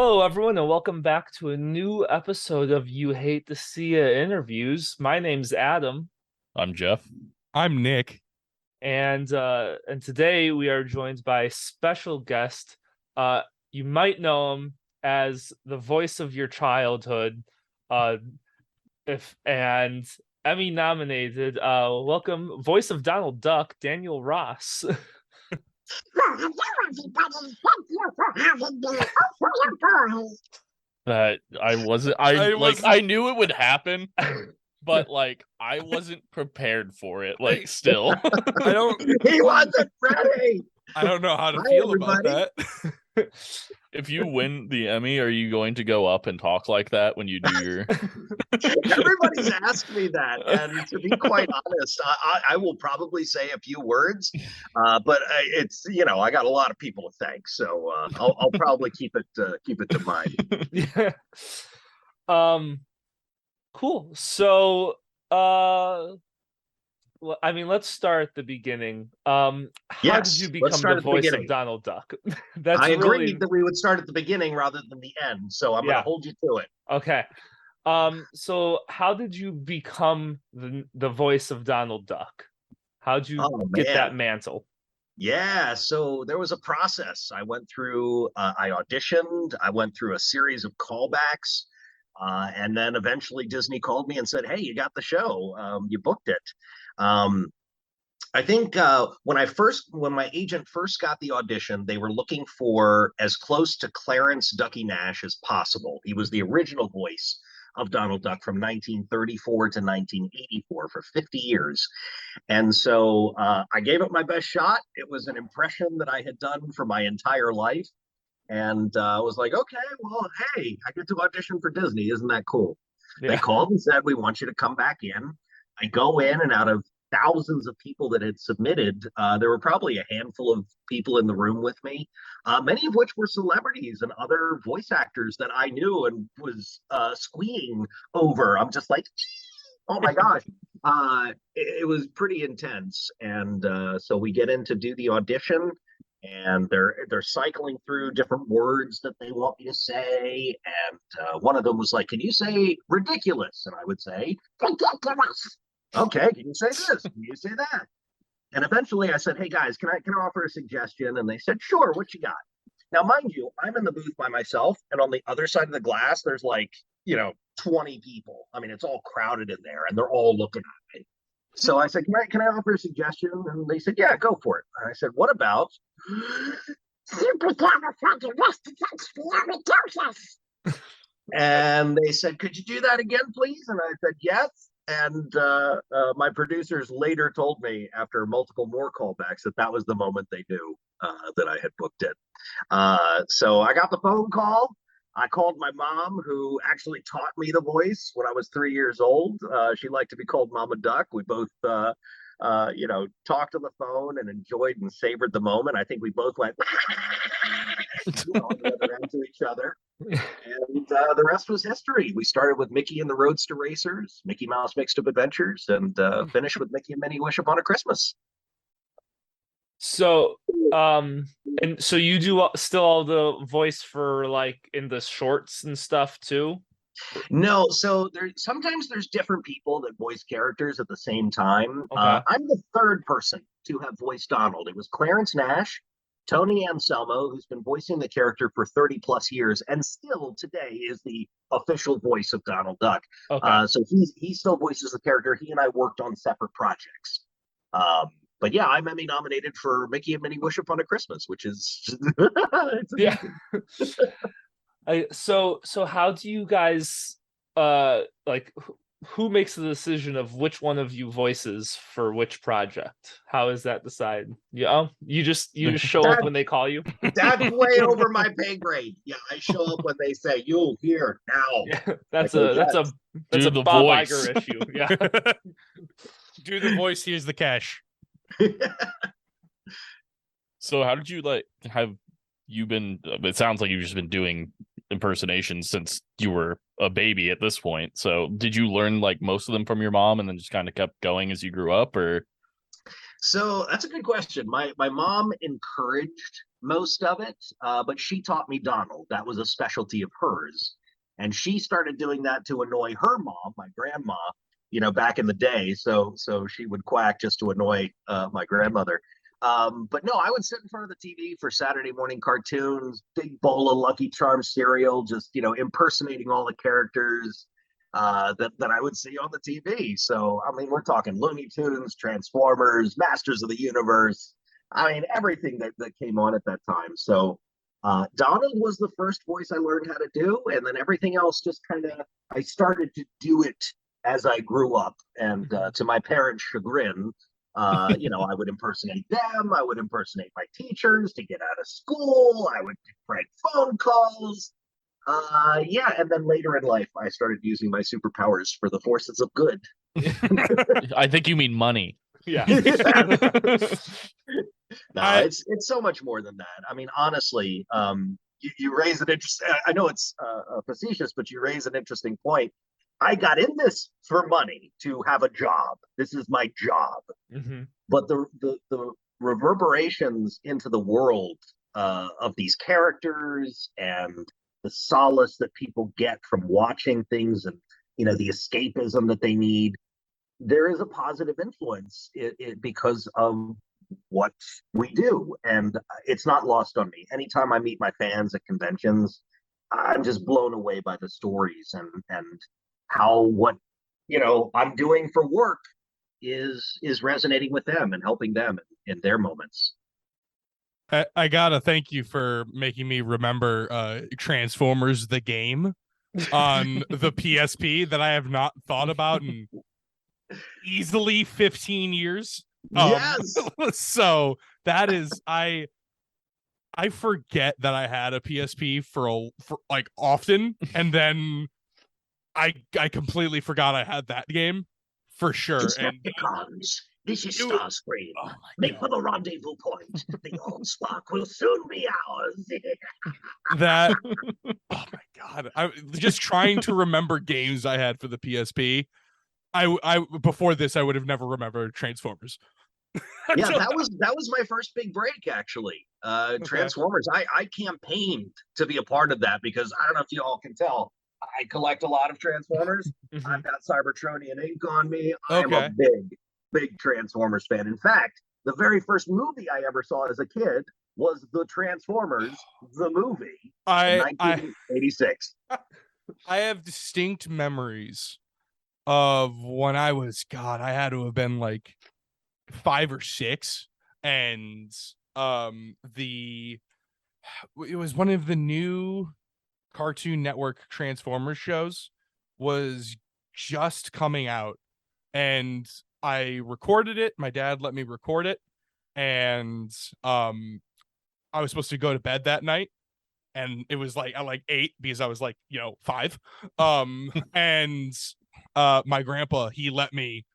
Hello, everyone, and welcome back to a new episode of You Hate to See It interviews. My name's Adam, I'm Jeff. I'm Nick. and today we are joined by a special guest. You might know him as the voice of your childhood, uh, if and Emmy nominated. Welcome, voice of Donald Duck, Daniel Ross. Well, hello, everybody. Thank you for having me. Oh, your boy. That I wasn't. I knew it would happen, but I wasn't prepared for it. Still, I don't. He wasn't ready. I don't know how to Hi, feel about everybody. that. if you win the Emmy, are you going to go up and talk like that when you do your? Everybody's asked me that, and to be quite honest, I will probably say a few words, but it's I got a lot of people to thank, so I'll probably keep it to mind. Yeah. Cool. So, well, I mean, let's start at the beginning. How Yes, did you let's become start the at the voice of beginning. Donald Duck? That's I agreed really that we would start at the beginning rather than the end, so I'm going Yeah. to hold you to it. okay. So how did you become the voice of Donald Duck? How'd you Oh, get man. that mantle? Yeah, so there was a process. I went through, I auditioned, I went through a series of callbacks, and then eventually Disney called me and said, "Hey, you got the show. You booked it." Um, I think when my agent first got the audition, they were looking for as close to Clarence Ducky Nash as possible. He was the original voice of Donald Duck from 1934 to 1984 for 50 years. And so I gave it my best shot. It was an impression that I had done for my entire life. And I was like, okay, well, hey, I get to audition for Disney. Isn't that cool? They Yeah. called and said, we want you to come back in. I go in, and out of thousands of people that had submitted, there were probably a handful of people in the room with me, many of which were celebrities and other voice actors that I knew and was squeeing over. I'm just like, oh my gosh. It was pretty intense. And so we get in to do the audition, and they're cycling through different words that they want me to say. And one of them was like, "Can you say ridiculous?" And I would say, "Ridiculous." Okay, can you say this? Can you say that? And eventually I said, "Hey guys, can I offer a suggestion?" And they said, "Sure, what you got?" Now, mind you, I'm in the booth by myself, and on the other side of the glass, there's 20 people. I mean, it's all crowded in there, and they're all looking at me. So I said, can I offer a suggestion? And they said, yeah, go for it. And I said, what about supercalifragilisticexpialidocious? And they said, could you do that again, please? And I said, yes. And my producers later told me, after multiple more callbacks, that was the moment they knew that I had booked it. So I got the phone call. I called my mom, who actually taught me the voice when I was 3 years old. She liked to be called Mama Duck. We both, talked on the phone and enjoyed and savored the moment. I think we both went on the other end to each other. And the rest was history. We started with Mickey and the Roadster Racers, Mickey Mouse Mixed Up Adventures, and finished with Mickey and Minnie Wish Upon a Christmas. So, and so you do still all the voice for in the shorts and stuff too? No, so sometimes there's different people that voice characters at the same time. Okay. I'm the third person to have voiced Donald. It was Clarence Nash, Tony Anselmo, who's been voicing the character for 30 plus years and still today is the official voice of Donald Duck. Okay. So he still voices the character. He and I worked on separate projects. But yeah, I'm Emmy nominated for Mickey and Minnie Wish Upon a Christmas, which is Yeah. So how do you guys who makes the decision of which one of you voices for which project? How is that decided? Yeah, you just show up when they call you? That's way over my pay grade. Yeah, I show up when they say, "You here now." Yeah, that's Do a the Bob voice. Iger issue. Yeah. Do the voice. Here's the cash. So how did you have you been? It sounds like you've just been doing impersonations since you were a baby at this point. So did you learn most of them from your mom and then just kind of kept going as you grew up, or? So that's a good question. My mom encouraged most of it, but she taught me Donald. That was a specialty of hers, and she started doing that to annoy her mom, my grandma. Back in the day. So she would quack just to annoy my grandmother. But no, I would sit in front of the TV for Saturday morning cartoons, big bowl of Lucky Charms cereal, just impersonating all the characters that I would see on the TV. So I mean, we're talking Looney Tunes, Transformers, Masters of the Universe. I mean, everything that came on at that time. So Donald was the first voice I learned how to do, and then everything else just kind of I started to do it as I grew up, and to my parents' chagrin. I would impersonate them. I would impersonate my teachers to get out of school. I would prank phone calls. Yeah, and then later in life, I started using my superpowers for the forces of good. I think you mean money. Yeah. No, it's so much more than that. I mean, honestly, you raise an interesting. I know it's facetious, but you raise an interesting point. I got in this for money to have a job. This is my job. Mm-hmm. But the reverberations into the world of these characters and the solace that people get from watching things, and the escapism that they need, there is a positive influence because of what we do, and it's not lost on me. Anytime I meet my fans at conventions, I'm just blown away by the stories and how what I'm doing for work is resonating with them and helping them in their moments. I gotta thank you for making me remember Transformers the game on the PSP that I have not thought about in easily 15 years. Yes. So that is I forget that I had a PSP for like often, and then I completely forgot I had that game for sure. Decepticons, this is Starscream. Oh Make for the rendezvous point. The old spark will soon be ours. That oh my god! I just trying to remember games I had for the PSP. I before this I would have never remembered Transformers. Yeah, that was my first big break, actually. Transformers. I campaigned to be a part of that because I don't know if you all can tell, I collect a lot of Transformers. Mm-hmm. I've got Cybertronian ink on me. I'm a big Transformers fan. In fact, the very first movie I ever saw as a kid was the Transformers, the movie, in 1986. I have distinct memories of when I was I had to have been like 5 or 6, and it was one of the new Cartoon Network Transformers shows was just coming out, and I recorded it. My dad let me record it, and I was supposed to go to bed that night, and it was like at like 8 because I was like 5, and my grandpa, he let me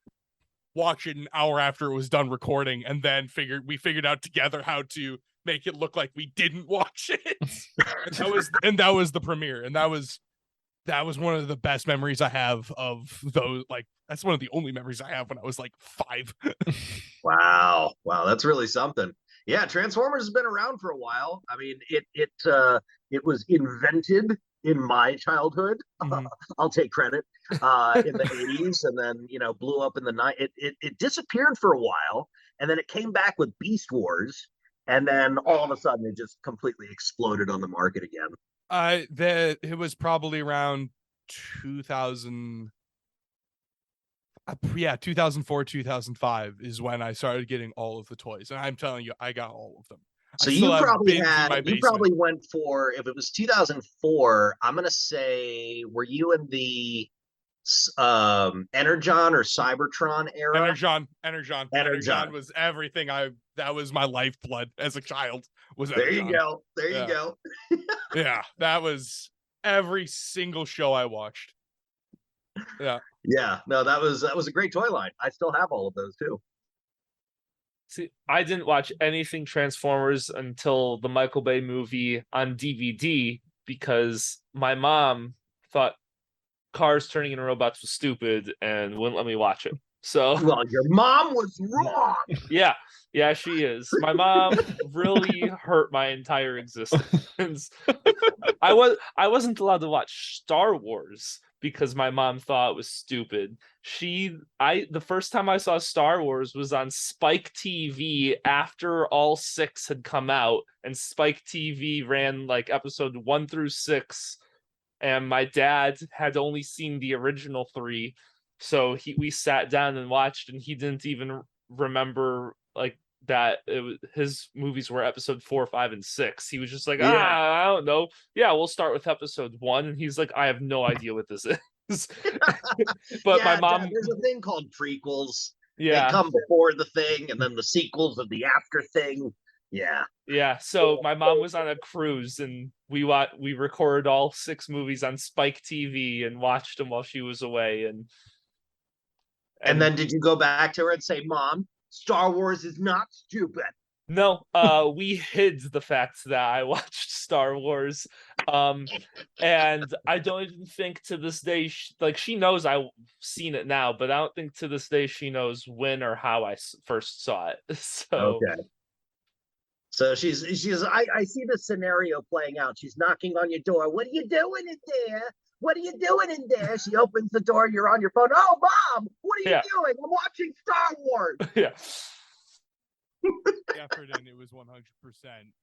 watch it an hour after it was done recording, and then we figured out together how to make it look like we didn't watch it. and that was the premiere, and that was one of the best memories I have of those. Like, that's one of the only memories I have when I was like 5. Wow, that's really something. Yeah, Transformers has been around for a while. I mean, it was invented in my childhood. Mm-hmm. I'll take credit. In the 80s, and then blew up in the night. It disappeared for a while, and then it came back with Beast Wars, and then all of a sudden it just completely exploded on the market again. It was probably around 2000. 2004, 2005 is when I started getting all of the toys, and I'm telling you, I got all of them. So you probably went for, if it was 2004, I'm gonna say, were you in the Energon or Cybertron era? Energon was everything. That was my lifeblood as a child. Was Energon. There you go. Yeah, that was every single show I watched. Yeah, no, that was a great toy line. I still have all of those too. See, I didn't watch anything Transformers until the Michael Bay movie on DVD because my mom thought cars turning into robots was stupid and wouldn't let me watch it. So Well, your mom was wrong. yeah, she is. My mom really hurt my entire existence. I wasn't allowed to watch Star Wars because my mom thought it was stupid. The first time I saw Star Wars was on Spike TV after all 6 had come out, and Spike TV ran like episode 1 through 6, and my dad had only seen the original 3, so we sat down and watched, and he didn't even remember like that his movies were episode 4, 5, and 6. He was just like, I don't know. Yeah, we'll start with episode 1, and he's like, I have no idea what this is. But my mom, Dad, there's a thing called prequels. They yeah, come before the thing, and then the sequels of the after thing. Yeah. So my mom was on a cruise, and we recorded all 6 movies on Spike TV and watched them while she was away, And then did you go back to her and say, Mom, Star Wars is not stupid? no, we hid the fact that I watched Star Wars, and I don't even think to this day, she knows I've seen it now, but I don't think to this day she knows when or how I first saw it. So Okay. So she's I see the scenario playing out. She's knocking on your door. What are you doing in there? What are you doing in there? She opens the door. You're on your phone. Oh, Mom, what are you doing? I'm watching Star Wars. Yeah. Effort, and it was 100%.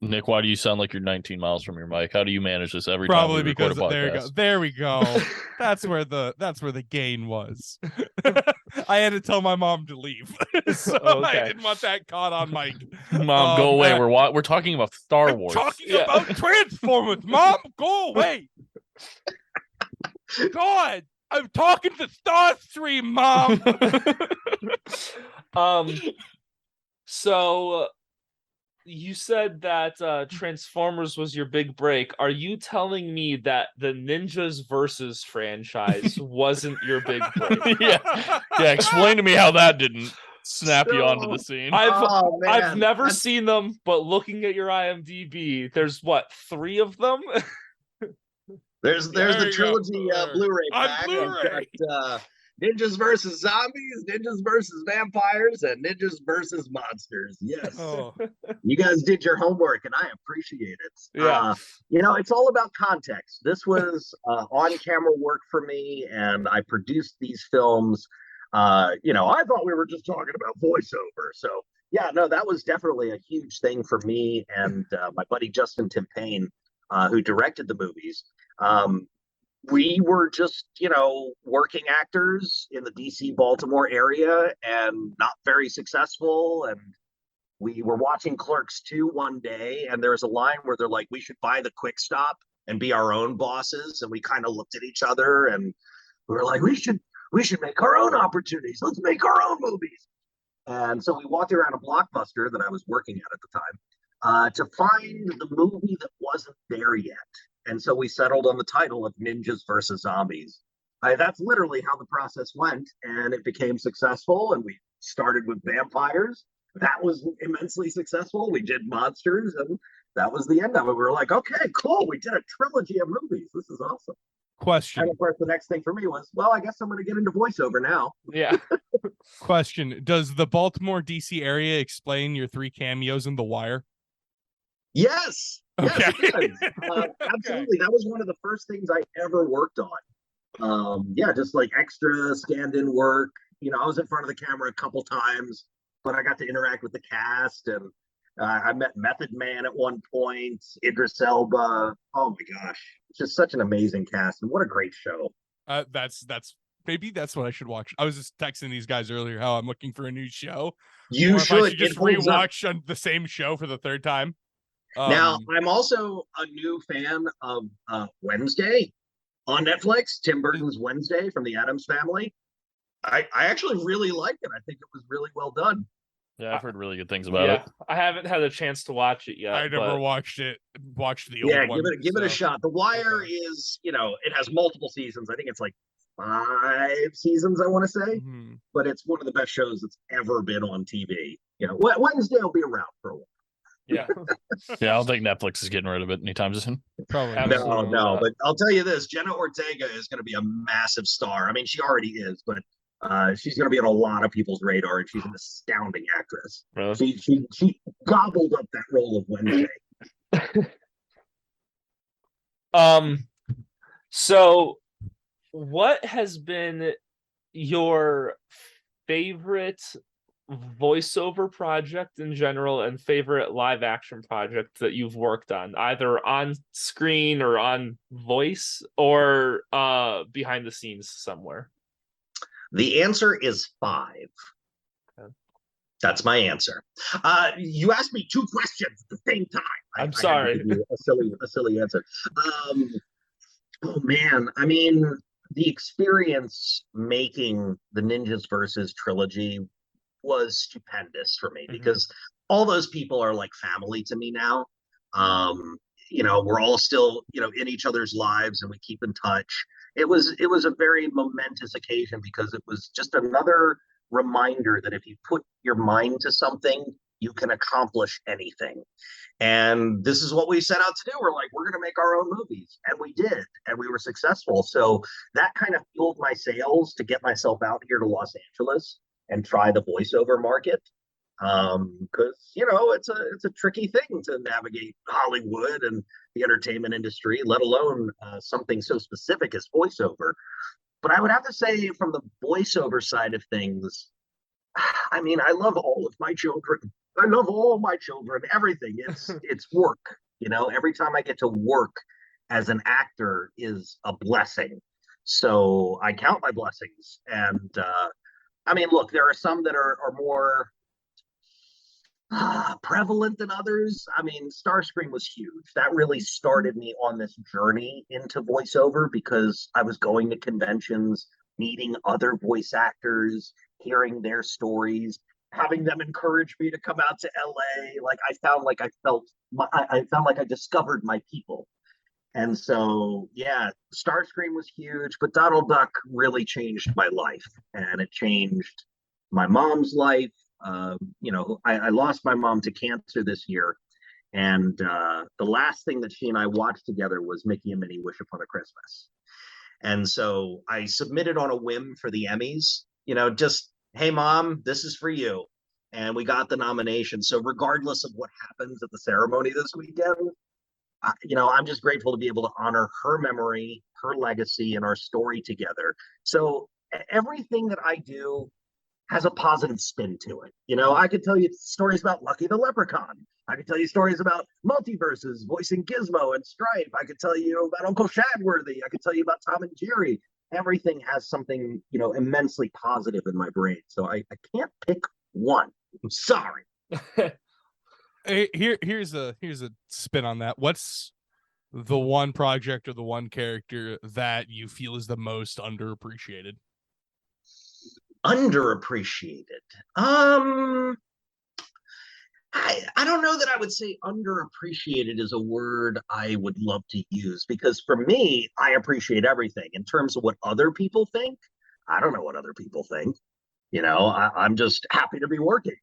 Nick, why do you sound like you're 19 miles from your mic? How do you manage this every time? Probably we record because a there you go. podcast? There we go. That's where the gain was. I had to tell my mom to leave, so I didn't want that caught on mic. Mom, go away. We're talking about Star Wars. Talking about Transformers, Mom. Go away. God, I'm talking to Starstream, Mom. So you said that Transformers was your big break. Are you telling me that the Ninjas Versus franchise wasn't your big break? yeah. Explain to me how that didn't snap you onto the scene. I've never seen them, but looking at your IMDb, there's what, 3 of them? There's the trilogy Blu-ray pack. Blu-ray. Got, Ninjas versus Zombies, Ninjas versus Vampires, and Ninjas versus Monsters. Yes. Oh. You guys did your homework, and I appreciate it. Yeah. It's all about context. This was on-camera work for me, and I produced these films. I thought we were just talking about voiceover. So, yeah, no, that was definitely a huge thing for me and my buddy Justin Timpane, who directed the movies. We were just, working actors in the DC Baltimore area and not very successful. And we were watching Clerks 2 one day, and there's a line where they're like, we should buy the Quick Stop and be our own bosses. And we kind of looked at each other and we were like, we should make our own opportunities. Let's make our own movies. And so we walked around a Blockbuster that I was working at the time to find the movie that wasn't there yet. And so we settled on the title of Ninjas versus Zombies. That's literally how the process went, and it became successful. And we started with vampires. That was immensely successful. We did monsters, and that was the end of it. We were like, okay, cool. We did a trilogy of movies. This is awesome. Question. And of course, the next thing for me was, well, I guess I'm going to get into voiceover now. Yeah. Question. Does the Baltimore, DC area explain your 3 cameos in The Wire? Yes. Okay. Yes, absolutely. That was one of the first things I ever worked on. Just like extra scanned in work. I was in front of the camera a couple times, but I got to interact with the cast, and I met Method Man at one point, Idris Elba. Oh my gosh. It's just such an amazing cast, and what a great show. That's maybe that's what I should watch. I was just texting these guys earlier how I'm looking for a new show. You should. I should just rewatch on the same show for the 3rd time. Now, I'm also a new fan of Wednesday on Netflix, Tim Burton's Wednesday from the Addams Family. I actually really like it. I think it was really well done. Yeah, I've heard really good things about it. I haven't had a chance to watch it yet. I never watched it. Watched the old one. Give it a shot. The Wire is, it has multiple seasons. I think it's like 5 seasons, I want to say. Mm-hmm. But it's one of the best shows that's ever been on TV. Wednesday will be around for a while. Yeah. Yeah, I don't think Netflix is getting rid of it anytime soon. Probably. No. But I'll tell you this: Jenna Ortega is going to be a massive star. I mean, she already is, but She's going to be on a lot of people's radar, and she's an astounding actress. Really? She gobbled up that role of Wednesday. So what has been your favorite voiceover project in general and favorite live action project that you've worked on, either on screen or on voice or behind the scenes somewhere? The answer is 5. Okay. That's my answer. You asked me 2 questions at the same time. I'm sorry. I had to give you a silly answer. Oh man, I mean, the experience making the Ninjas Versus trilogy was stupendous for me because all those people are like family to me now. Um, we're all still, in each other's lives and we keep in touch. It was a very momentous occasion because it was just another reminder that if you put your mind to something, you can accomplish anything. And this is what we set out to do. We're like, we're going to make our own movies. And we did. And we were successful. So that kind of fueled my sails to get myself out here to Los Angeles and try the voiceover market. Because it's a tricky thing to navigate Hollywood and the entertainment industry, let alone something so specific as voiceover. But I would have to say, from the voiceover side of things, I mean, I love all of my children. I love all my children. Everything. It's work. Every time I get to work as an actor is a blessing. So I count my blessings. And I mean, look, there are some that are more prevalent than others. I mean, Starscream was huge. That really started me on this journey into voiceover because I was going to conventions, meeting other voice actors, hearing their stories, having them encourage me to come out to LA. Like I found like I found like I discovered my people. And so, yeah, Starscream was huge, but Donald Duck really changed my life, and it changed my mom's life. I lost my mom to cancer this year, and the last thing that she and I watched together was Mickey and Minnie Wish Upon a Christmas. And so I submitted on a whim for the Emmys, just, hey, mom, this is for you. And we got the nomination. So regardless of what happens at the ceremony this weekend, I'm just grateful to be able to honor her memory, her legacy, and our story together. So everything that I do has a positive spin to it. I could tell you stories about Lucky the Leprechaun. I could tell you stories about multiverses, voicing Gizmo and Stripe. I could tell you about Uncle Shadworthy. I could tell you about Tom and Jerry. Everything has something, immensely positive in my brain. So I can't pick one. I'm sorry. Here's a spin on that. What's the one project or the one character that you feel is the most underappreciated? Underappreciated. I don't know that I would say underappreciated is a word I would love to use, because for me, I appreciate everything. In terms of what other people think, I don't know what other people think. I'm just happy to be working.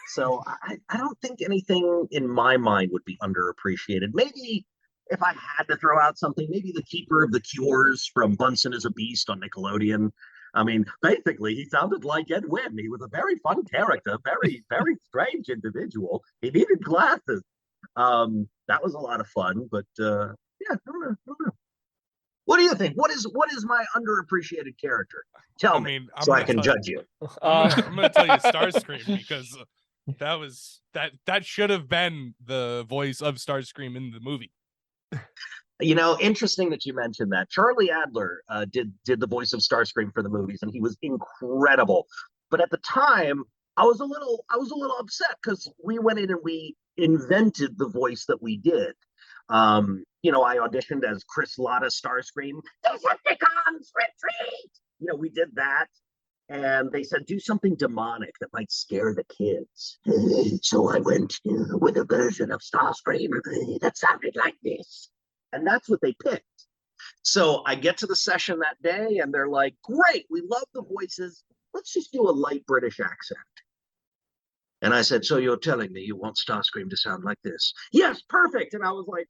So I don't think anything in my mind would be underappreciated. Maybe if I had to throw out something, maybe the Keeper of the Cures from Bunsen is a Beast on Nickelodeon. I mean, basically, he sounded like Ed Wynn. He was a very fun character, very, very strange individual. He needed glasses. That was a lot of fun, but yeah, I don't know. What do you think? What is my underappreciated character? Tell me, so I can judge you. I'm gonna tell you Starscream, because that should have been the voice of Starscream in the movie. Interesting that you mentioned that. Charlie Adler did the voice of Starscream for the movies, and he was incredible. But at the time, I was a little upset because we went in and we invented the voice that we did. I auditioned as Chris Latta Starscream. Decepticons retreat! We did that. And they said, do something demonic that might scare the kids. So I went with a version of Starscream that sounded like this. And that's what they picked. So I get to the session that day, and they're like, great, we love the voices. Let's just do a light British accent. And I said, so you're telling me you want Starscream to sound like this? Yes, perfect. And I was like,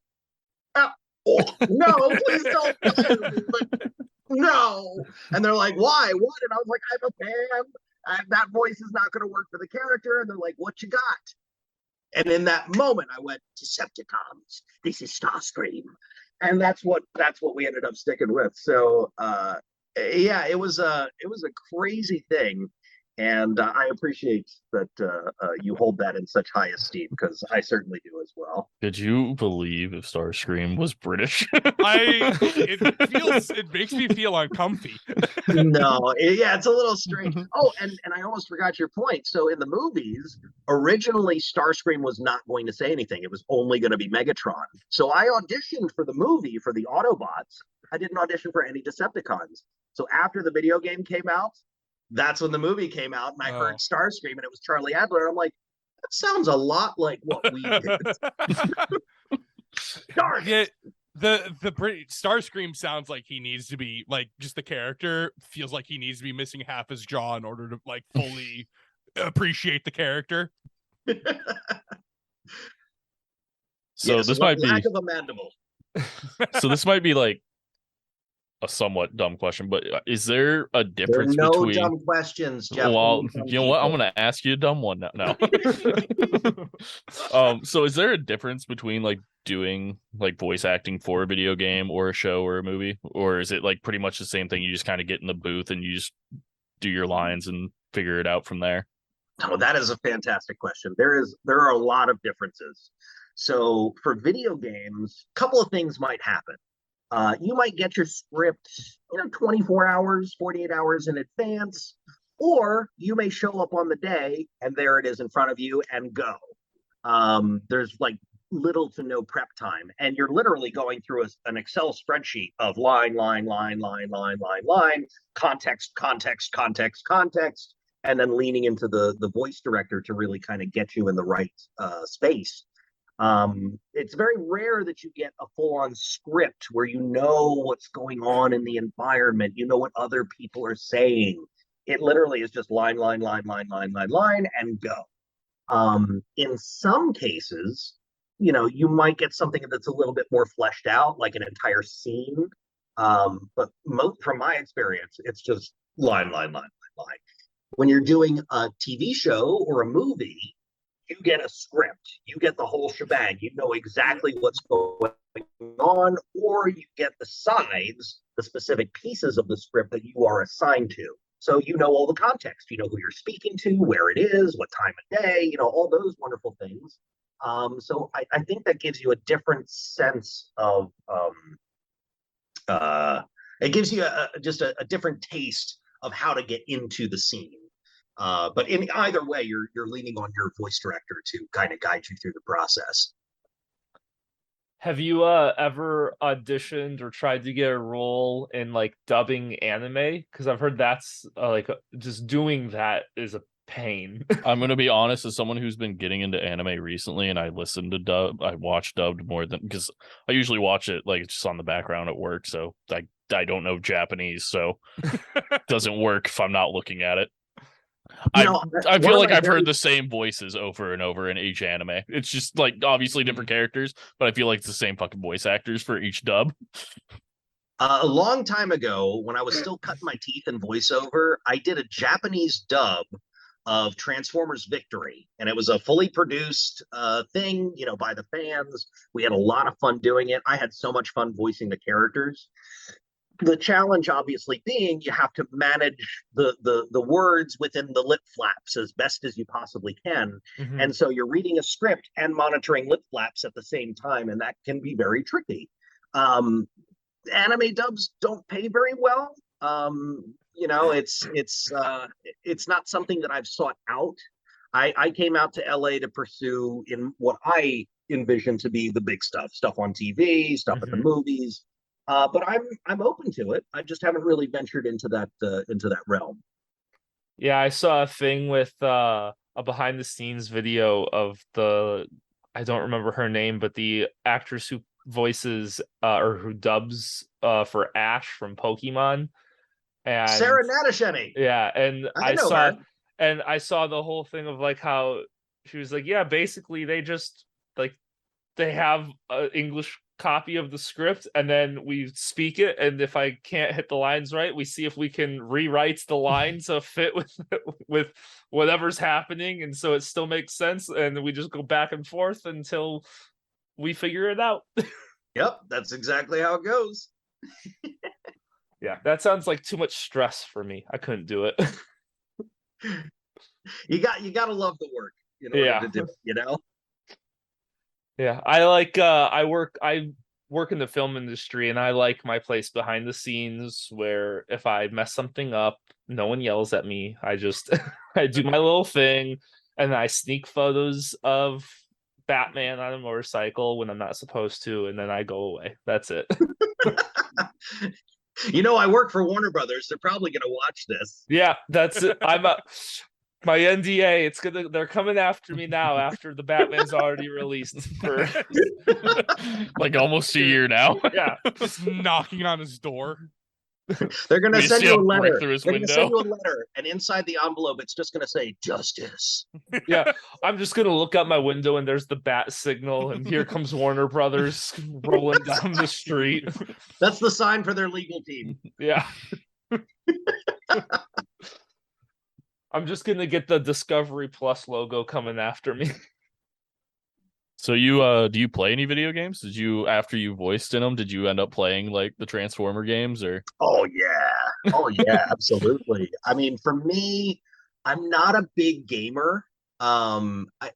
oh, oh, no, please don't fire me, but no. And they're like, why? What? And I was like, I'm a fan. That voice is not going to work for the character. And they're like, what you got? And in that moment, I went, Decepticons. This is Starscream, and that's what we ended up sticking with. So, yeah, it was a crazy thing, and I appreciate that you hold that in such high esteem because I certainly do as well. Could you believe if Starscream was British? It makes me feel uncomfy. No, yeah, it's a little strange. Oh, and I almost forgot your point. So in the movies, originally Starscream was not going to say anything. It was only going to be Megatron. So I auditioned for the movie for the Autobots. I didn't audition for any Decepticons. So after the video game came out, that's when the movie came out, and I heard Starscream, and it was Charlie Adler. I'm like, that sounds a lot like what we did. Darn it. The British Starscream sounds like he needs to be like, just the character feels like he needs to be missing half his jaw in order to like fully appreciate the character. So yes, this might be lack of a mandible. So this might be like a somewhat dumb question, but is there a difference there are no between dumb questions, Jeff? Well, you know what? I'm gonna ask you a dumb one now. So is there a difference between like doing like voice acting for a video game or a show or a movie, or is it like pretty much the same thing? You just kind of get in the booth and you just do your lines and figure it out from there? Oh, that is a fantastic question. There are a lot of differences. So for video games, a couple of things might happen. You might get your script, 24 hours, 48 hours in advance, or you may show up on the day and there it is in front of you and go. There's like little to no prep time, and you're literally going through an Excel spreadsheet of line, context, and then leaning into the voice director to really kind of get you in the right space. It's very rare that you get a full-on script where you know what's going on in the environment, you know what other people are saying. It literally is just line, and go. In some cases, you might get something that's a little bit more fleshed out, like an entire scene. But from my experience, it's just line. When you're doing a TV show or a movie, you get a script, you get the whole shebang, you know exactly what's going on, or you get the sides, the specific pieces of the script that you are assigned to. So you know all the context, you know who you're speaking to, where it is, what time of day, all those wonderful things. So I think that gives you a different sense of, it gives you just a different taste of how to get into the scene. But in either way, you're leaning on your voice director to kind of guide you through the process. Have you ever auditioned or tried to get a role in like dubbing anime? Because I've heard that's just doing that is a pain. I'm gonna be honest, as someone who's been getting into anime recently, and I listen to dub, I watch dubbed more than, because I usually watch it like just on the background at work, so I don't know Japanese, so it doesn't work if I'm not looking at it. I feel like I've heard the same voices over and over in each anime. It's just like obviously different characters, but I feel like it's the same fucking voice actors for each dub. A long time ago, when I was still cutting my teeth in voiceover, I did a Japanese dub of Transformers Victory, and it was a fully produced thing, by the fans. We had a lot of fun doing it. I had so much fun voicing the characters. The challenge obviously being you have to manage the words within the lip flaps as best as you possibly can. Mm-hmm. And so you're reading a script and monitoring lip flaps at the same time, and that can be very tricky. Anime dubs don't pay very well. It's not something that I've sought out. I came out to LA to pursue in what I envision to be the big stuff on TV, stuff at the movies. But I'm open to it. I just haven't really ventured into that realm. Yeah, I saw a thing with a behind the scenes video of I don't remember her name, but the actress who voices or who dubs for Ash from Pokemon. And Sarah Natasheni. Yeah, and I know saw her. And I saw the whole thing of like how she was like, yeah, basically they just like they have English copy of the script, and then we speak it, and if I can't hit the lines right, we see if we can rewrite the line to fit with whatever's happening, and so it still makes sense, and we just go back and forth until we figure it out. Yep, that's exactly how it goes. Yeah, that sounds like too much stress for me. I couldn't do it. You got to love the work in order to do it, you know? Yeah, I like I work in the film industry, and I like my place behind the scenes where if I mess something up, no one yells at me. I just I do my little thing, and I sneak photos of Batman on a motorcycle when I'm not supposed to, and then I go away. That's it. You know, I work for Warner Brothers. They're probably going to watch this. Yeah, that's it. My NDA. They're coming after me now after the Batman's already released for like almost a year now. Yeah. Just knocking on his door. They're going to We send see you a him break letter. through his They're going to send window. you a letter, and inside the envelope, it's just going to say justice. Yeah, I'm just gonna look out my window and there's the bat signal, and here comes Warner Brothers rolling down the street. That's the sign for their legal team. Yeah. I'm just gonna get the Discovery Plus logo coming after me. So you do you play any video games? Did you, after you voiced in them, did you end up playing like the Transformer games or? Oh yeah, absolutely. I mean, for me, I'm not a big gamer.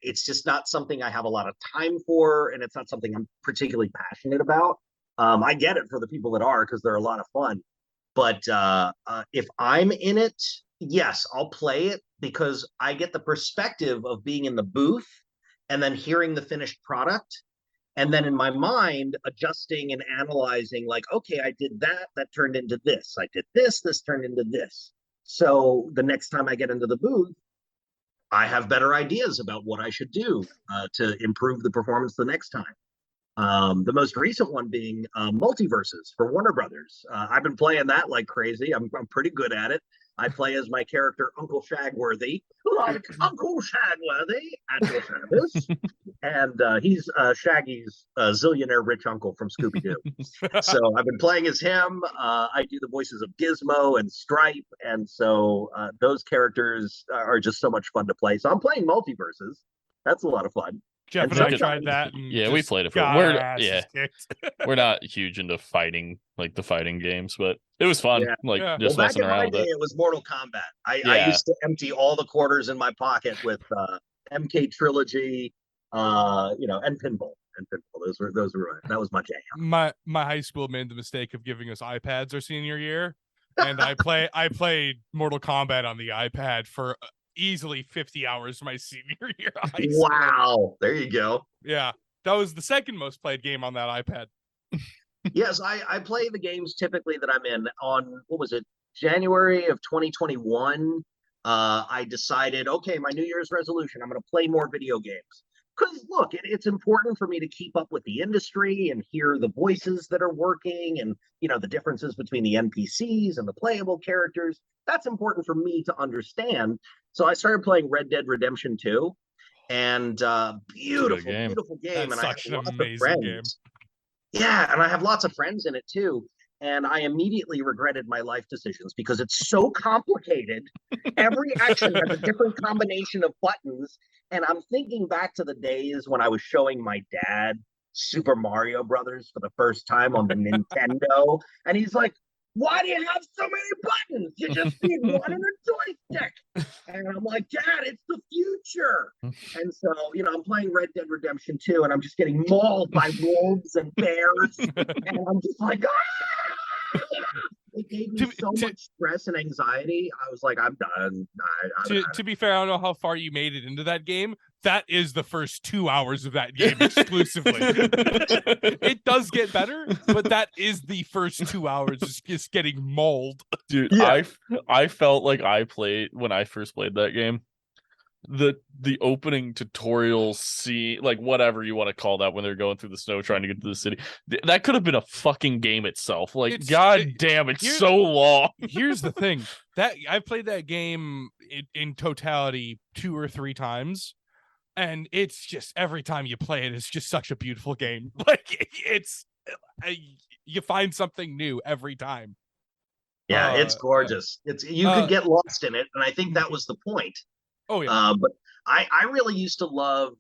It's just not something I have a lot of time for, and it's not something I'm particularly passionate about. I get it for the people that are, because they're a lot of fun. But if I'm in it, yes, I'll play it because I get the perspective of being in the booth and then hearing the finished product. And then in my mind, adjusting and analyzing, like, okay, I did that, that turned into this. I did this, this turned into this. So the next time I get into the booth, I have better ideas about what I should do to improve the performance the next time. The most recent one being Multiverses for Warner Brothers. I've been playing that like crazy. I'm pretty good at it. I play as my character Uncle Shagworthy, like Uncle Shagworthy at your service, and he's Shaggy's zillionaire rich uncle from Scooby Doo. So I've been playing as him. I do the voices of Gizmo and Stripe, and so those characters are just so much fun to play. So I'm playing Multiverses. That's a lot of fun. Jeff and I tried that. And Yeah, we played it for. We're not huge into fighting, like the fighting games, but it was fun. Yeah. Like just back messing in around my with day, it. it was Mortal Kombat. I used to empty all the quarters in my pocket with MK Trilogy, and pinball. Those were that was my jam. My high school made the mistake of giving us iPads our senior year, and I played Mortal Kombat on the iPad for easily 50 hours my senior year of high school. Wow, there you go. Yeah, that was the second most played game on that iPad. Yes, I play the games typically that I'm in on, what was it, January of 2021. I decided, okay, my New Year's resolution, I'm going to play more video games. Because look, it's important for me to keep up with the industry and hear the voices that are working, and the differences between the NPCs and the playable characters. That's important for me to understand. So I started playing Red Dead Redemption 2, and beautiful game. That's and such I have an lots amazing of friends. game. Yeah, and I have lots of friends in it too. And I immediately regretted my life decisions because it's so complicated. Every action has a different combination of buttons. And I'm thinking back to the days when I was showing my dad Super Mario Brothers for the first time on the Nintendo. And he's like, why do you have so many buttons? You just need one and a joystick. And I'm like, Dad, it's the future. And so, I'm playing Red Dead Redemption 2, and I'm just getting mauled by wolves and bears. And I'm just like, ah! It gave me so much stress and anxiety. I was like, I'm done. To be fair, I don't know how far you made it into that game. That is the first 2 hours of that game exclusively. It does get better, but that is the first 2 hours just getting mauled. Dude, Yeah. I felt like when I first played that game, the opening tutorial scene, like whatever you want to call that, when they're going through the snow trying to get to the city, that could have been a fucking game itself. Like, damn, it's so long. Here's the thing, that I played that game in totality 2 or 3 times, and it's just every time you play it, it's just such a beautiful game. Like, you find something new every time. Yeah, it's gorgeous. It's you could get lost in it, and I think that was the point. Oh yeah. But I really used to love.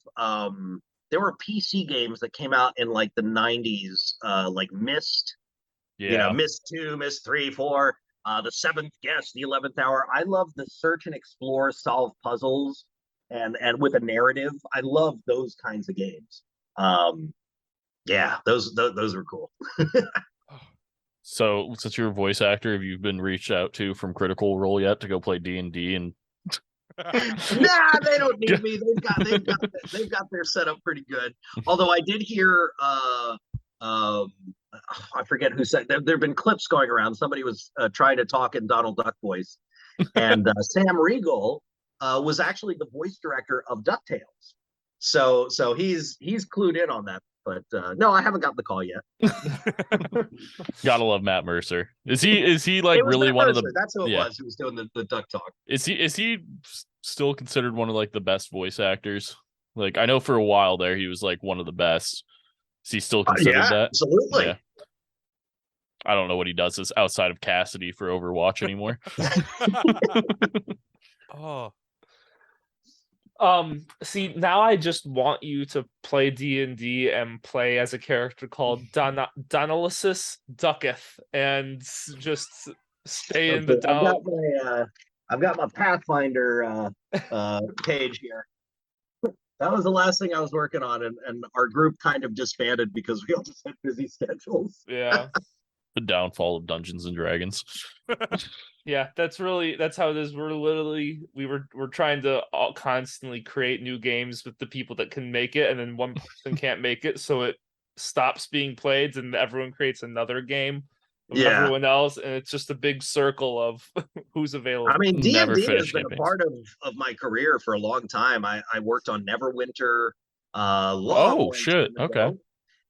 There were PC games that came out in like the '90s, like Myst. You know, Yeah. Myst 2, Myst 3, 4, the Seventh Guest, the 11th Hour. I love the search and explore, solve puzzles, and with a narrative. I love those kinds of games. Yeah, those were cool. So, since you're a voice actor, have you been reached out to from Critical Role yet to go play D&D? And Nah, they don't need me. They've got their setup pretty good. Although I did hear I forget who said there've been clips going around. Somebody was trying to talk in Donald Duck voice, and Sam Riegel was actually the voice director of DuckTales. So he's clued in on that. But no, I haven't gotten the call yet. Gotta love Matt Mercer. Is he like really Matt one Mercer. of the? That's who it was who was doing the Duck Talk. Is he still considered one of like the best voice actors? Like I know for a while there he was like one of the best. Is he still considered that? Absolutely. Yeah. I don't know what he does as outside of Cassidy for Overwatch anymore. Oh. See, now I just want you to play D&D and play as a character called Donalisis Ducketh and just stay in the down. I've got my Pathfinder page here. That was the last thing I was working on, and our group kind of disbanded because we all just had busy schedules. Yeah. The downfall of Dungeons and Dragons. Yeah, that's how it is. We're trying to constantly create new games with the people that can make it, and then one person can't make it, so it stops being played, and everyone creates another game with everyone else, and it's just a big circle of who's available. I mean, D&D has been a part of my career for a long time. I worked on Neverwinter. Oh shit! Okay.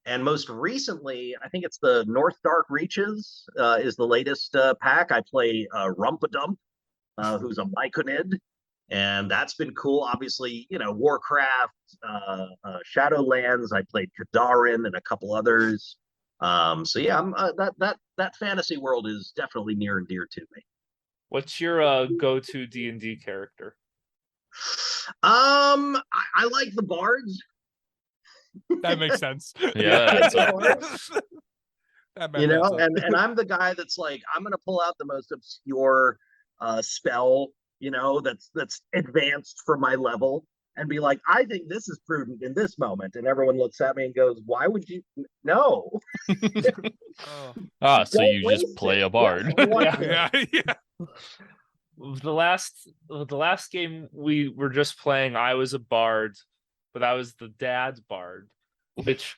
And most recently, I think it's the North Dark Reaches is the latest pack. I play Rumpadump, who's a Myconid, and that's been cool. Obviously, Warcraft, Shadowlands. I played Kadarin and a couple others. So yeah, that fantasy world is definitely near and dear to me. What's your go-to D&D character? I like the bards. That makes sense. Yeah. And I'm the guy that's like, I'm gonna pull out the most obscure spell, that's advanced for my level, and be like, I think this is prudent in this moment, and everyone looks at me and goes, why would you? No. So you just play a bard. Yeah. The last game we were just playing, I was a bard, but I was the dad's bard, which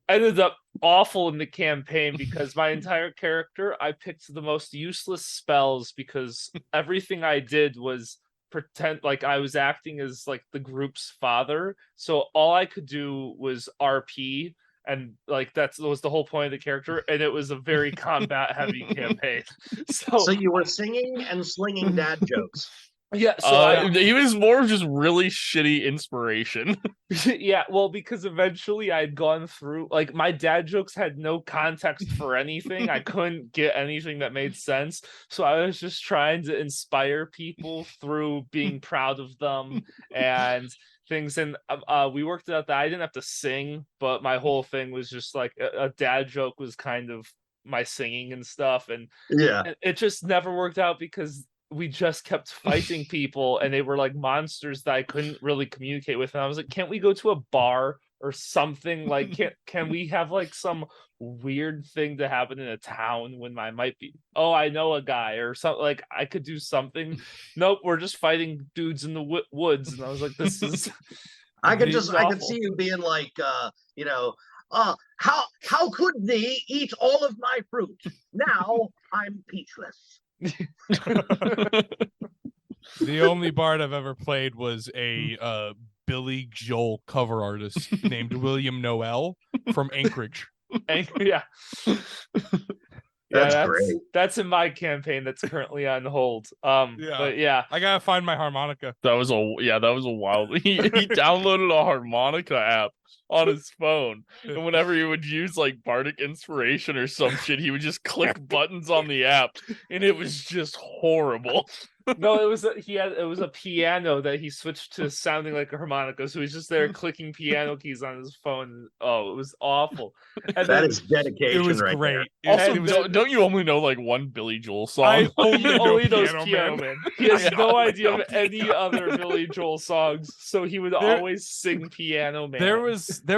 ended up awful in the campaign because my entire character, I picked the most useless spells because everything I did was pretend like I was acting as like the group's father. So all I could do was RP, and like that was the whole point of the character, and it was a very combat heavy campaign. So you were singing and slinging dad jokes. Yeah, so he was more of just really shitty inspiration. Yeah, well, because eventually I'd gone through, like, my dad jokes had no context for anything. I couldn't get anything that made sense, so I was just trying to inspire people through being proud of them and things. And we worked out that I didn't have to sing, but my whole thing was just like a dad joke was kind of my singing and stuff, and it just never worked out because we just kept fighting people, and they were like monsters that I couldn't really communicate with. And I was like, can't we go to a bar or something? Like, can we have like some weird thing to happen in a town when I might be, I know a guy or something, like I could do something. Nope, we're just fighting dudes in the woods. And I was like, this is I could see you being like, how could thee eat all of my fruit? Now I'm peachless. The only bard I've ever played was a Billy Joel cover artist named William Noel from Anchorage. Yeah. That's yeah, great. that's in my campaign that's currently on hold. Yeah. But yeah, I gotta find my harmonica. That was a wild. He downloaded a harmonica app on his phone, and whenever he would use like Bardic Inspiration or some shit, he would just click buttons on the app, and it was just horrible. no, it was it was a piano that he switched to sounding like a harmonica, so he's just there clicking piano keys on his phone. Oh, it was awful. And That then is dedication. It was right great. Also, It was, don't you only know like one Billy Joel song? I only he know only knows Piano Piano Man. Man. He has I no only idea know of any other Billy Joel songs, so he would always sing Piano Man. there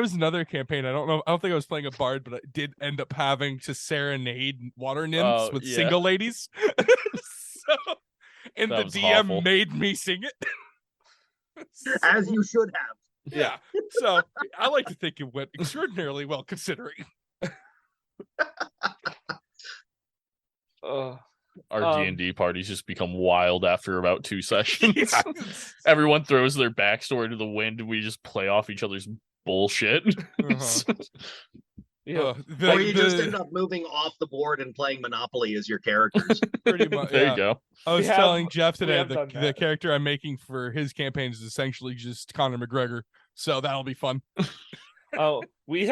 was another campaign. I don't think I was playing a bard, but I did end up having to serenade water nymphs with yeah. single ladies. So, and That the was DM awful. made me sing it. there. As you should have. Yeah. So I like to think it went extraordinarily well considering. Ugh. Our D&D parties just become wild after about 2 sessions. Yeah. Everyone throws their backstory to the wind, and we just play off each other's bullshit. Uh-huh. Yeah, Or you just end up moving off the board and playing Monopoly as your characters. pretty much. There Yeah. you go. I was We telling have- Jeff we today have done the that. character I'm making for his campaign is essentially just Conor McGregor. So that'll be fun. Oh, we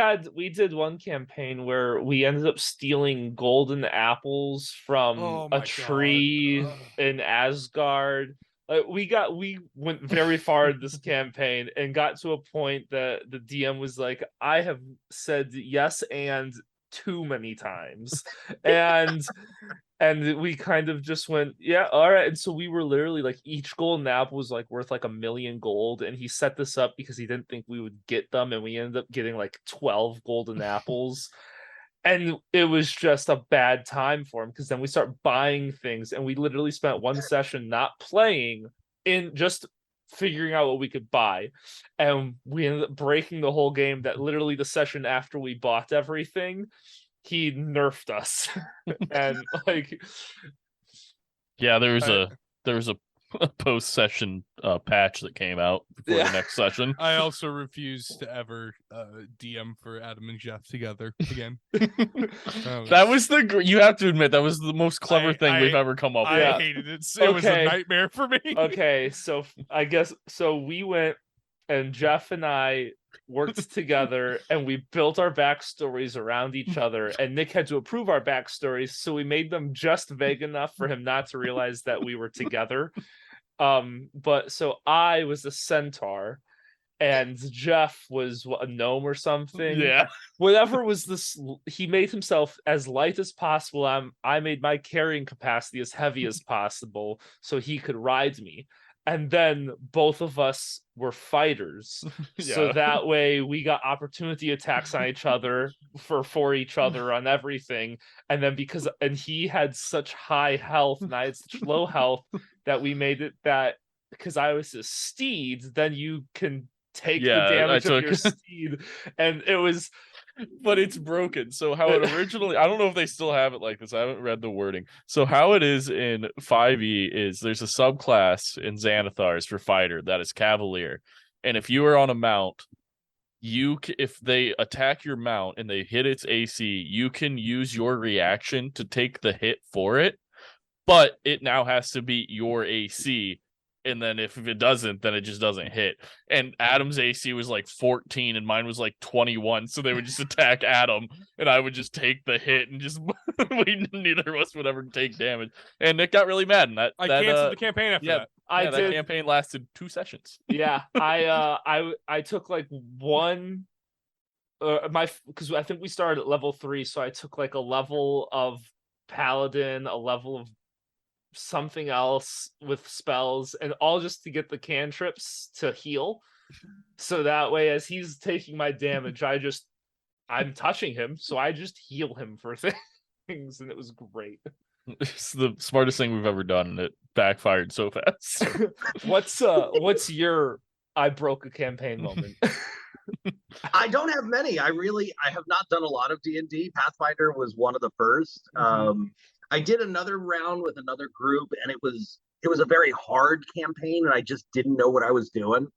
did one campaign where we ended up stealing golden apples from Oh a my tree God. in Asgard. We went very far in this campaign and got to a point that the DM was like, I have said yes and too many times. And we kind of just went, yeah, all right. And so we were literally like, each golden apple was like worth like 1,000,000 gold. And he set this up because he didn't think we would get them. And we ended up getting like 12 golden apples. And it was just a bad time for him because then we start buying things. And we literally spent one session not playing, in just figuring out what we could buy. And we ended up breaking the whole game. That literally the session after we bought everything, he nerfed us. And like, Yeah, there was I- a post session patch that came out before Yeah. the next session. I also refuse to ever DM for Adam and Jeff together again. That was you have to admit that was the most clever I- thing we've ever come up I with. Yeah. hated it. It was a Okay. nightmare for me. okay, so I guess so we went and Jeff and I worked together and we built our backstories around each other, and Nick had to approve our backstories, so we made them just vague enough for him not to realize that we were together. But so I was a centaur and Jeff was a gnome or something. Yeah. Whatever was this, he made himself as light as possible. I made my carrying capacity as heavy as possible so he could ride me. And then both of us were fighters. So Yeah. that way we got opportunity attacks on each other for each other on everything. And then and he had such high health and I had such low health that we made it that because I was a steed, then you can take the damage of your steed. And it was, but it's broken. So how it originally, I don't know if they still have it like this. I haven't read the wording. So how it is in 5e is there's a subclass in Xanathars for fighter that is Cavalier. And if you are on a mount, if they attack your mount and they hit its AC, you can use your reaction to take the hit for it, but it now has to beat your AC. And then if it doesn't, then it just doesn't hit. And Adam's AC was like 14 and mine was like 21. So they would just attack Adam and I would just take the hit and just neither of us would ever take damage. And Nick got really mad. And I canceled the campaign after that. I that did. campaign lasted 2 sessions. Yeah, I took like one because I think we started at level 3, so I took like a level of paladin, a level of something else with spells, and all just to get the cantrips to heal. So that way, as he's taking my damage, I'm touching him, so I just heal him for things, and it was great. It's the smartest thing we've ever done, and it backfired so fast. What's your I broke a campaign moment? I don't have many. I have not done a lot of D&D. Pathfinder was one of the first. I did another round with another group, and it was a very hard campaign, and I just didn't know what I was doing.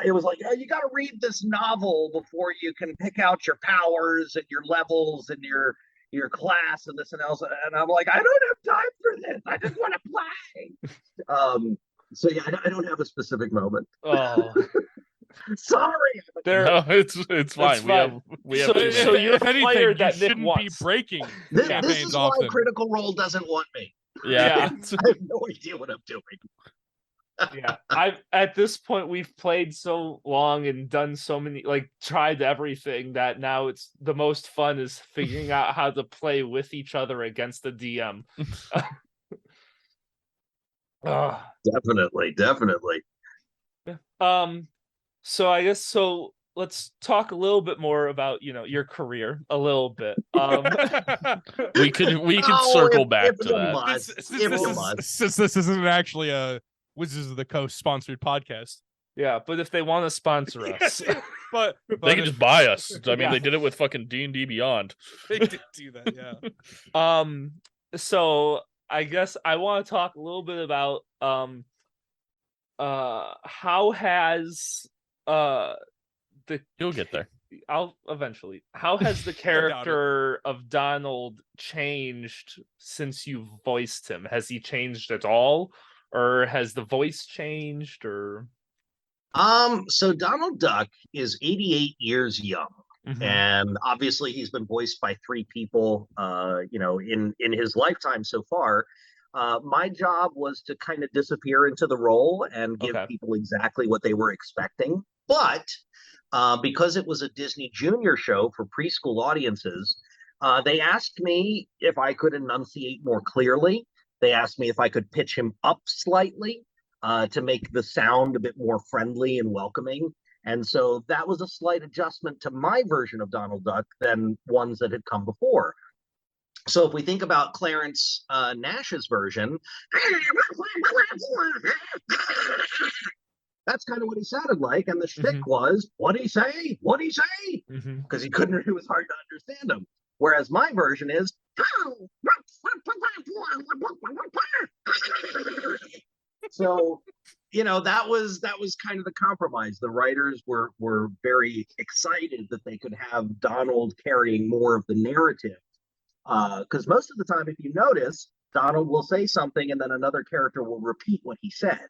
It was like, oh, you got to read this novel before you can pick out your powers and your levels and your your class and this and else, and I'm like, I don't have time for this. I just want to play. So yeah, I don't have a specific moment. Oh, Sorry. there. No, it's fine. fine. We have So- 2 minutes. so you're if a anything, player you that Nick shouldn't be wants. breaking This campaigns is why often. Critical Role doesn't want me. Yeah. I have no idea what I'm doing. Yeah, at this point we've played so long and done so many, like tried everything, that now it's the most fun is figuring out how to play with each other against the DM. Ugh. Definitely. So I guess let's talk a little bit more about your career a little bit. We could Oh, circle if- back if to you that. must. Since If this you is must. since this isn't actually a Wizards of the Coast sponsored podcast, Yeah, but if they want to sponsor us, but They can just buy us. I mean, Yeah. they did it with fucking D&D Beyond. they did do that, yeah. so I guess I want to talk a little bit about how has the You'll get there. I'll eventually. How has the doubt it. character of Donald changed since you voiced him? Has he changed at all, or has the voice changed, or? So Donald Duck is 88 years young, Mhm. and obviously he's been voiced by 3 people, in his lifetime so far. My job was to kind of disappear into the role and give Okay. people exactly what they were expecting. But because it was a Disney Junior show for preschool audiences, they asked me if I could enunciate more clearly. They asked me if I could pitch him up slightly to make the sound a bit more friendly and welcoming. And so that was a slight adjustment to my version of Donald Duck than ones that had come before. So if we think about Clarence Nash's version, that's kind of what he sounded like. And the shtick was, what'd he say? What'd he say? Mhm. Because he couldn't, it was hard to understand him. Whereas my version is, so that was kind of the compromise. The writers were very excited that they could have Donald carrying more of the narrative, because most of the time, if you notice, Donald will say something and then another character will repeat what he said.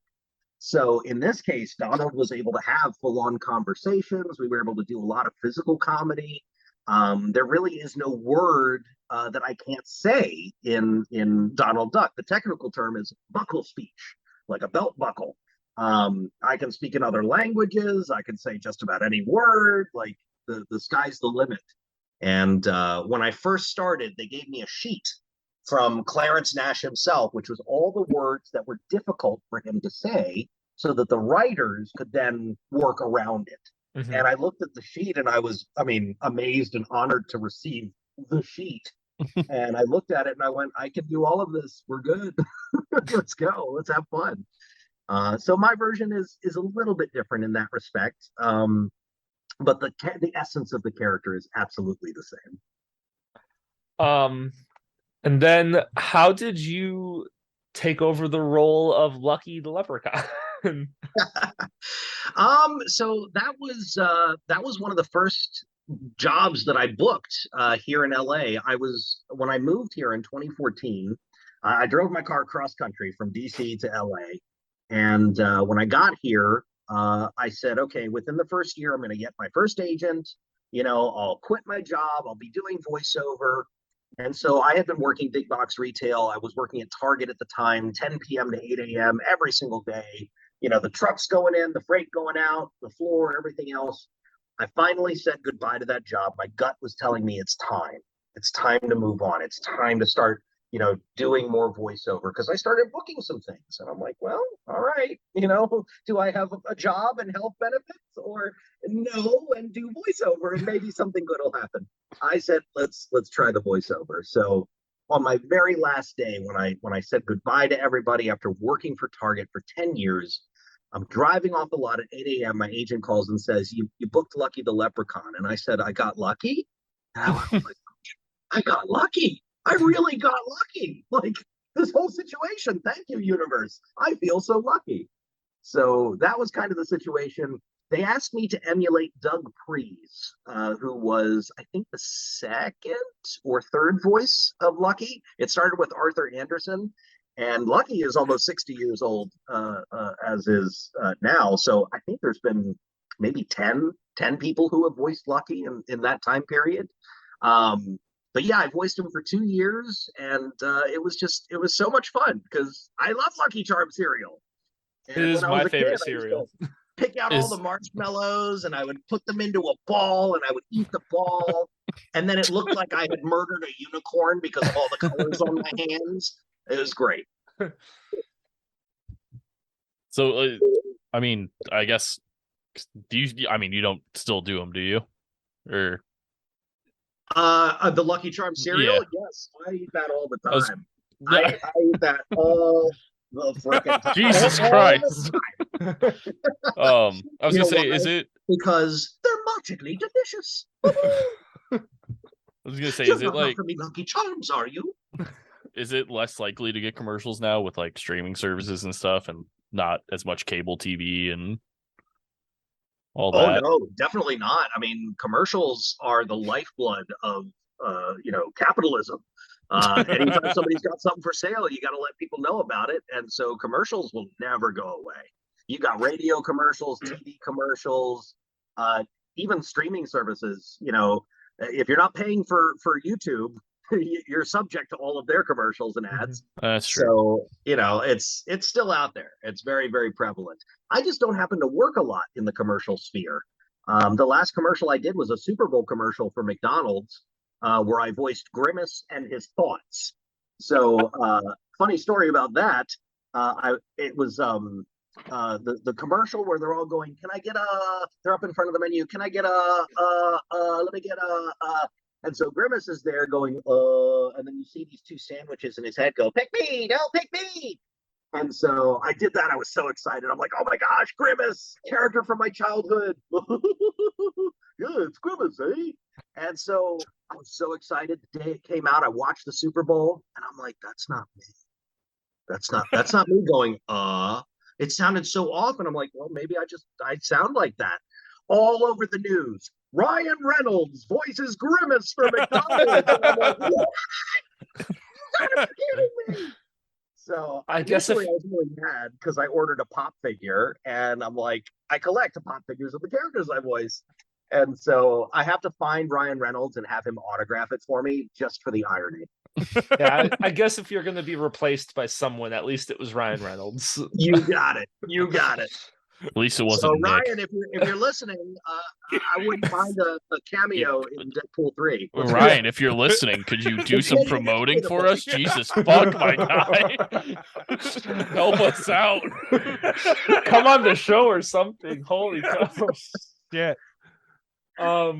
So in this case, Donald was able to have full-on conversations. We were able to do a lot of physical comedy. There really is no word that I can't say in Donald Duck. The technical term is buckle speech, like a belt buckle. I can speak in other languages. I can say just about any word. Like the sky's the limit. And when I first started, they gave me a sheet from Clarence Nash himself, which was all the words that were difficult for him to say, so that the writers could then work around it. Mhm. And I looked at the sheet and I was, amazed and honored to receive the sheet. And I looked at it and I went, I can do all of this. We're good. Let's go. Let's have fun. So my version is a little bit different in that respect. But the essence of the character is absolutely the same. And then how did you take over the role of Lucky the Leprechaun? So that was one of the first jobs that I booked here in LA. When I moved here in 2014, I drove my car cross country from DC to LA. And when I got here, I said, okay, within the first year, I'm going to get my first agent. I'll quit my job. I'll be doing voiceover. And so I had been working big box retail. I was working at Target at the time, 10 p.m. to 8 a.m. every single day. The trucks going in, the freight going out, the floor, everything else. I finally said goodbye to that job. My gut was telling me it's time. It's time to move on. It's time to start, doing more voiceover, because I started booking some things. And I'm like, well, all right, do I have a job and health benefits, or no, and do voiceover and maybe something good will happen? I said, let's try the voiceover. So on my very last day, when I said goodbye to everybody after working for Target for 10 years, I'm driving off the lot at 8 a.m. My agent calls and says, you booked Lucky the Leprechaun. And I said, I got lucky? And I went, I got lucky. I really got lucky. Like, this whole situation. Thank you, universe. I feel so lucky. So that was kind of the situation. they asked me to emulate Doug Prees, who was, I think, the second or third voice of Lucky. It started with Arthur Anderson, and Lucky is almost 60 years old, as is now. So I think there's been maybe 10 people who have voiced Lucky in that time period. But yeah, I voiced him for 2 years, and it was so much fun because I love Lucky Charms cereal. It And is when I was my a favorite kid, I used cereal. to pick out all the marshmallows and I would put them into a ball and I would eat the ball. And then it looked like I had murdered a unicorn because of all the colors on my hands. It was great. So, I mean, I guess, you don't still do them, do you? Or The Lucky Charm cereal? Yeah. Yes, I eat that all the was- time. I eat that all the freaking time. Jesus All Christ. the time. I was You gonna know say, why? is it? Because they're magically delicious. I was gonna say, You're is it not like, for me Lucky Charms, are you? is it less likely to get commercials now with like streaming services and stuff, and not as much cable TV and all Oh that? no, definitely not. I mean, commercials are the lifeblood of capitalism. Anytime somebody's got something for sale, you got to let people know about it, and so commercials will never go away. You got radio commercials, TV commercials, even streaming services. You know, if you're not paying for YouTube, you're subject to all of their commercials and ads. That's true. So, you know, it's still out there. It's very, very prevalent. I just don't happen to work a lot in the commercial sphere. The last commercial I did was a Super Bowl commercial for McDonald's, where I voiced Grimace and his thoughts. So, funny story about that. It was the commercial where they're all going, "Can I get a?" They're up in front of the menu. "Can I get let me get a." And so Grimace is there going, and then you see these two sandwiches in his head go, "Pick me, no, pick me." And so I did that. I was so excited. I'm like, "Oh my gosh, Grimace, character from my childhood." Yeah, it's Grimace, eh? And so I was so excited the day it came out. I watched the Super Bowl and I'm like, that's not me. That's not me going, It sounded so off. And I'm like, well, maybe I sound like that. All over the news. Ryan Reynolds voices Grimace for McDonald's. And I'm like, what? You gotta be kidding me. So I guess initially I was really mad because I ordered a pop figure and I'm like, I collect pop figures of the characters I voice. And so I have to find Ryan Reynolds and have him autograph it for me just for the irony. Yeah, I guess if you're going to be replaced by someone, at least it was Ryan Reynolds. You got it. You got it. At least it wasn't So Nick. Ryan, if you're listening, I wouldn't mind a cameo in Deadpool 3. Ryan, if you're listening, could you do some promoting for us? Jesus fuck, my guy. Help us out. Come on the show or something. Holy cow. Yeah. All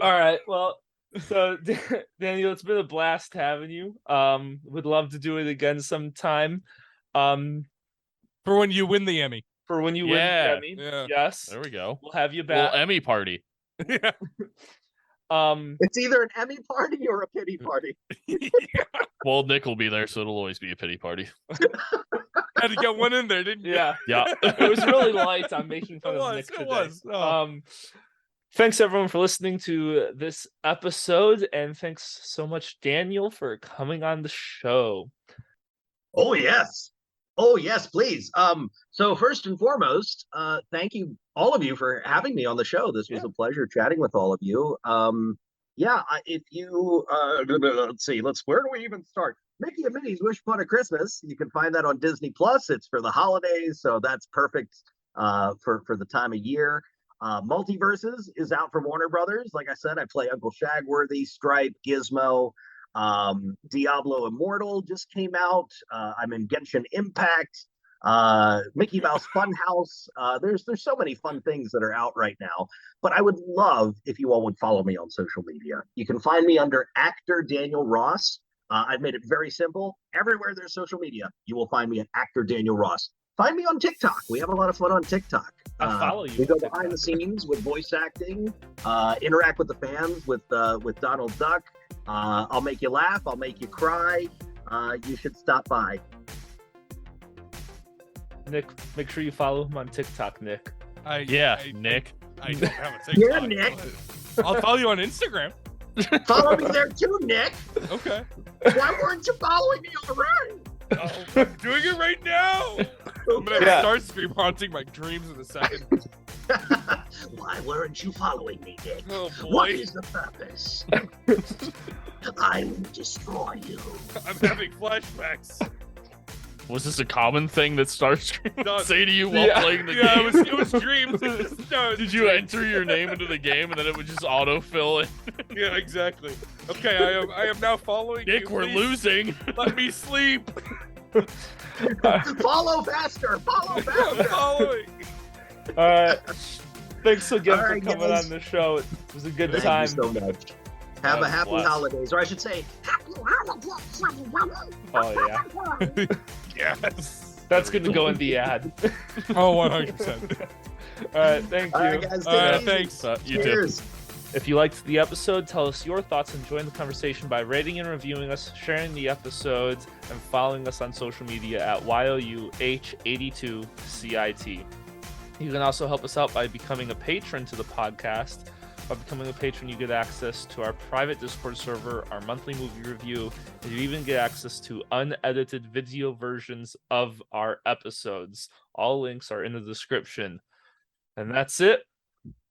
right. Well, so Daniel, it's been a blast having you. Would love to do it again sometime. For when you win the Emmy. For when you win the Emmy. Yeah. Yes. There we go. We'll have you Little back. Emmy party. Yeah. It's either an Emmy party or a pity party. Well, Nick will be there, so it'll always be a pity party. Had to get one in there, didn't you? Yeah. Yeah. It was really light. I'm making fun of Nick today. It was. Oh. Thanks everyone for listening to this episode, and thanks so much, Daniel, for coming on the show. Oh yes. Oh yes, please. So first and foremost, thank you all of you for having me on the show. This was a pleasure chatting with all of you. If you let's see, where do we even start? Mickey and Minnie's Wish Upon a Christmas. You can find that on Disney Plus. It's for the holidays, so that's perfect for the time of year. Multiverses is out from Warner Brothers. Like I said, I play Uncle Shagworthy, Stripe, Gizmo. Diablo Immortal just came out. I'm in Genshin Impact. Mickey Mouse Funhouse. There's so many fun things that are out right now. But I would love if you all would follow me on social media. You can find me under actor Daniel Ross. I've made it very simple. Everywhere there's social media, you will find me at actor Daniel Ross. Find me on TikTok. We have a lot of fun on TikTok. I follow you. We go behind the scenes with voice acting, interact with the fans with Donald Duck. I'll make you laugh. I'll make you cry. You should stop by. Nick, make sure you follow him on TikTok, Nick. Nick. I don't have a TikTok. Yeah, Nick. but I'll follow you on Instagram. Follow me there too, Nick. Okay. Why weren't you following me already? I'm doing it right now. I'm gonna Yeah. start stream haunting my dreams in a second. Why weren't you following me, Nick? Oh What boy, is the purpose? I will destroy you. I'm having flashbacks. Was this a common thing that Starscream No. would say to you while Yeah. playing the Yeah, game? it was dreams. No, it was Did you dreams. enter your name into the game and then it would just autofill it? Yeah, exactly. Okay, I am now following Nick, you. we're Please losing. Let me sleep. Follow faster. Follow I'm faster. following. All right. Thanks again All for right, coming guys. on the show. It was a good Thank time. you so much. Have was a happy blessed. holidays, or I should say, happy holidays, everyone. Oh yeah, Yes. that's going to go in the ad. Oh, 100%. All right, thank you. All right, guys. All right, take it easy. thanks. You too. Cheers. If you liked the episode, tell us your thoughts and join the conversation by rating and reviewing us, sharing the episodes, and following us on social media at YOUH82CIT. You can also help us out by becoming a patron to the podcast. By becoming a patron, you get access to our private Discord server, our monthly movie review, and you even get access to unedited video versions of our episodes. All links are in the description. And that's it.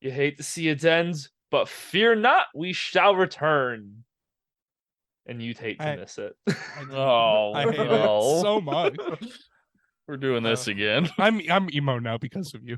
You hate to see it end, but fear not, we shall return. And you'd hate to I- miss it. Oh, I hate no. it so much. We're doing this again. I'm emo now because of you.